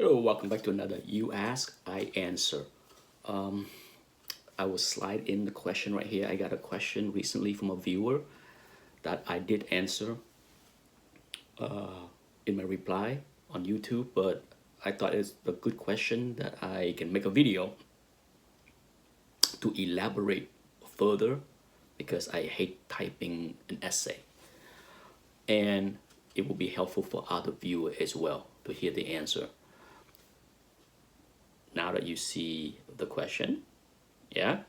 Hello, welcome back to another You Ask, I Answer. I will slide in the question right here. I got a question recently from a viewer that I did answer in my reply on YouTube, but I thought it's a good question that I can make a video to elaborate further because I hate typing an essay. And it will be helpful for other viewers as well to hear the answer. Now that you see the question, yeah?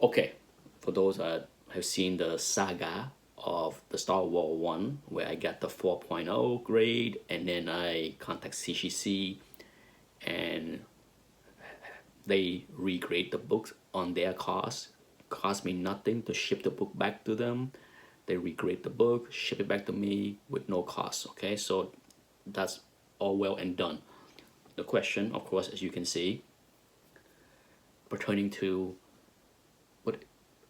Okay, for those that have seen the saga of the Star Wars 1, where I got the 4.0 grade, and then I contact CGC, and they regrade the books on their cost. Cost me nothing to ship the book back to them. They regrade the book, ship it back to me with no cost, okay? So that's all well and done. The question, of course, as you can see, pertaining to what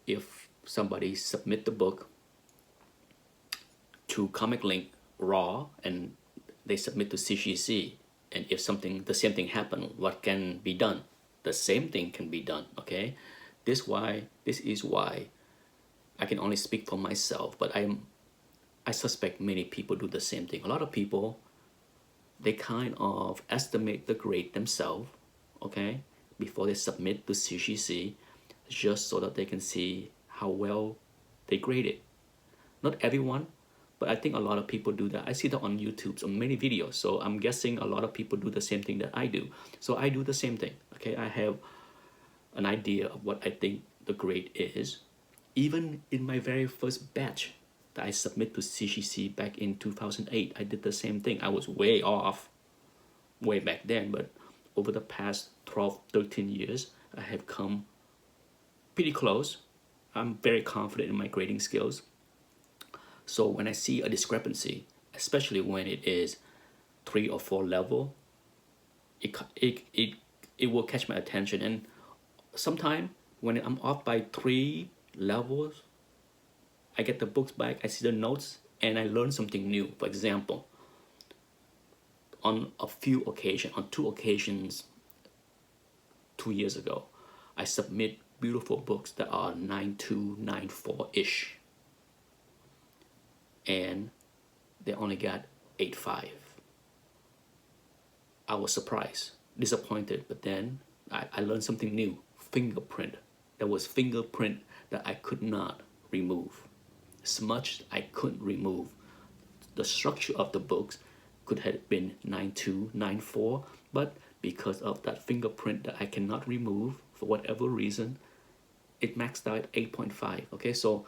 if somebody submit the book to ComicLINK raw and they submit to CGC, and if the same thing happen, what can be done? The same thing can be done, okay? This is why I can only speak for myself, but I suspect many people do the same thing. A lot of people, they kind of estimate the grade themselves, okay, before they submit to CGC, just so that they can see how well they grade it. Not everyone, but I think a lot of people do that. I see that on YouTube, on many videos, so I'm guessing a lot of people do the same thing that I do. So I do the same thing, okay? I have an idea of what I think the grade is. Even in my very first batch that I submit to CGC back in 2008, I did the same thing. I was way off way back then, but over the past 12, 13 years, I have come pretty close. I'm very confident in my grading skills. So when I see a discrepancy, especially when it is 3 or 4 level, it will catch my attention. And sometimes when I'm off by 3 levels, I get the books back, I see the notes, and I learn something new. For example, on 2 occasions 2 years ago, I submit beautiful books that are 9.2, 9.4-ish. And they only got 8.5. I was surprised, disappointed, but then I learned something new. Fingerprint. There was fingerprint that I could not remove. Smudge I couldn't remove. The structure of the books could have been 9.2, 9.4, but because of that fingerprint that I cannot remove for whatever reason, it maxed out at 8.5. Okay, so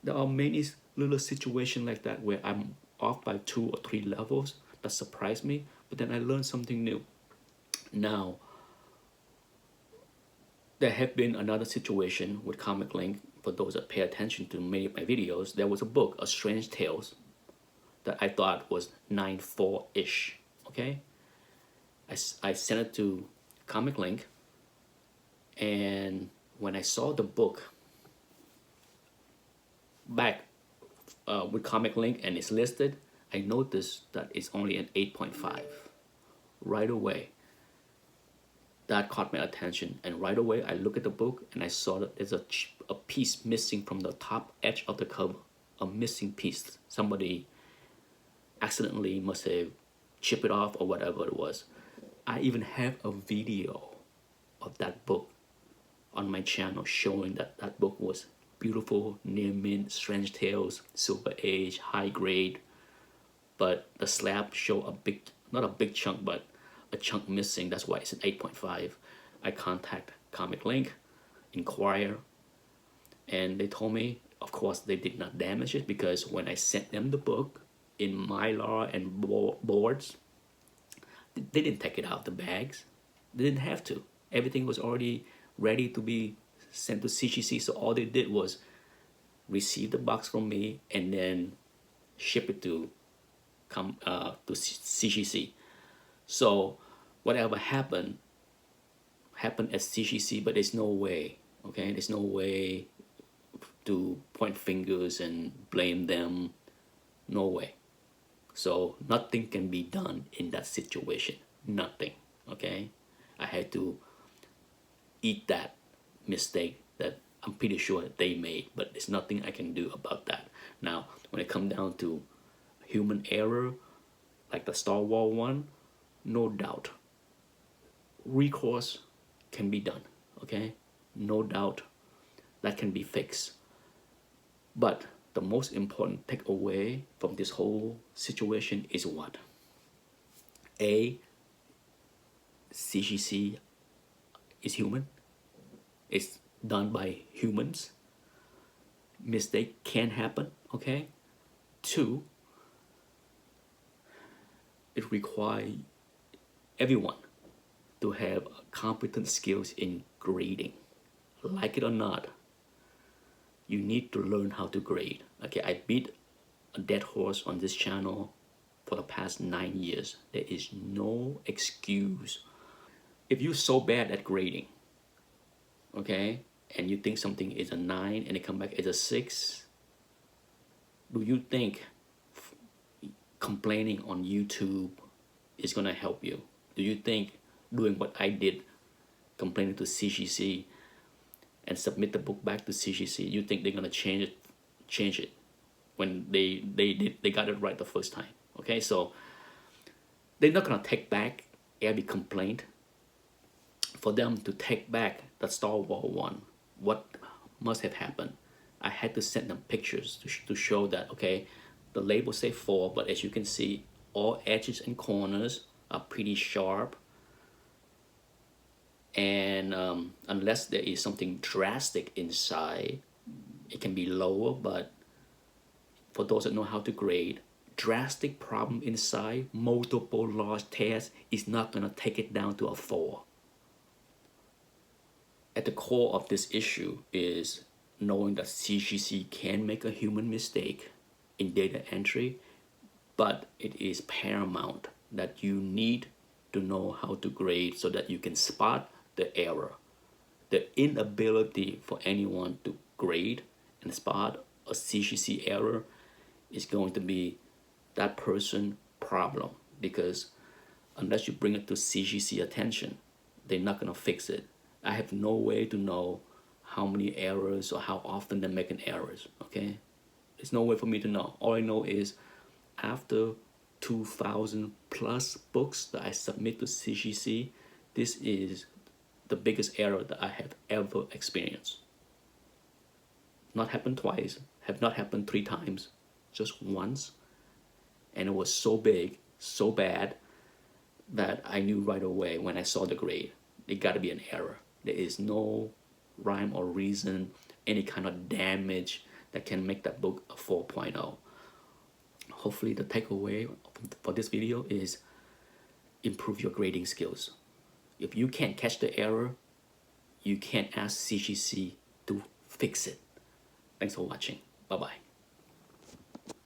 there are many little situations like that where I'm off by 2 or 3 levels that surprise me, but then I learned something new. Now, there have been another situation with ComicLINK. For those that pay attention to many of my videos, there was a book, A Strange Tales, that I thought was 9.4-ish, okay? I sent it to ComicLINK, and when I saw the book back with ComicLINK and it's listed, I noticed that it's only an 8.5. Right away, that caught my attention, and right away I look at the book and I saw that there's a piece missing from the top edge of the cover. A missing piece. Somebody accidentally must have chipped it off or whatever it was. I even have a video of that book on my channel showing that that book was beautiful, near mint, Strange Tales, Silver Age, high grade, but the slab show a big, not a big chunk, but a chunk missing. That's why it's an 8.5. I contact ComicLINK, inquire, and they told me, of course, they did not damage it, because when I sent them the book in Mylar and boards, they didn't take it out of the bags. They didn't have to. Everything was already ready to be sent to CGC, so all they did was receive the box from me and then ship it to CGC. So whatever happened at CGC, but there's no way, okay? There's no way to point fingers and blame them. No way. So nothing can be done in that situation. nothing, okay? I had to eat that mistake that I'm pretty sure they made, but there's nothing I can do about that. Now, when it comes down to human error, like the Star Wars one, no doubt, recourse can be done, okay? No doubt that can be fixed. But the most important takeaway from this whole situation is what? A, CGC is human. It's done by humans. Mistake can happen, okay? Two, it requires everyone to have competent skills in grading. Like it or not, you need to learn how to grade. Okay, I beat a dead horse on this channel for the past 9 years. There is no excuse. If you're so bad at grading, okay, and you think something is a 9 and it come back as a 6, do you think complaining on YouTube is gonna help you? Do you think doing what I did, complaining to CGC and submit the book back to CGC, you think they're gonna change it when they got it right the first time? Okay, so they're not gonna take back every complaint. For them to take back the Star Wars one, what must have happened? I had to send them pictures to show that, okay, the label say 4, but as you can see, all edges and corners are pretty sharp. And unless there is something drastic inside, it can be lower. But for those that know how to grade, drastic problem inside, multiple large tears is not gonna take it down to a 4. At the core of this issue is knowing that CGC can make a human mistake in data entry, but it is paramount that you need to know how to grade so that you can spot the error. The inability for anyone to grade and spot a CGC error is going to be that person's problem, because unless you bring it to CGC attention, they're not going to fix it. I have no way to know how many errors or how often they're making errors, okay? There's no way for me to know. All I know is after 2,000 plus books that I submit to CGC, this is the biggest error that I have ever experienced. Not happened twice, have not happened 3 times, just once. And it was so big, so bad, that I knew right away when I saw the grade, it got to be an error. There is no rhyme or reason, any kind of damage that can make that book a 4.0. Hopefully the takeaway for this video is improve your grading skills. If you can't catch the error, you can't ask CGC to fix it. Thanks for watching. Bye-bye.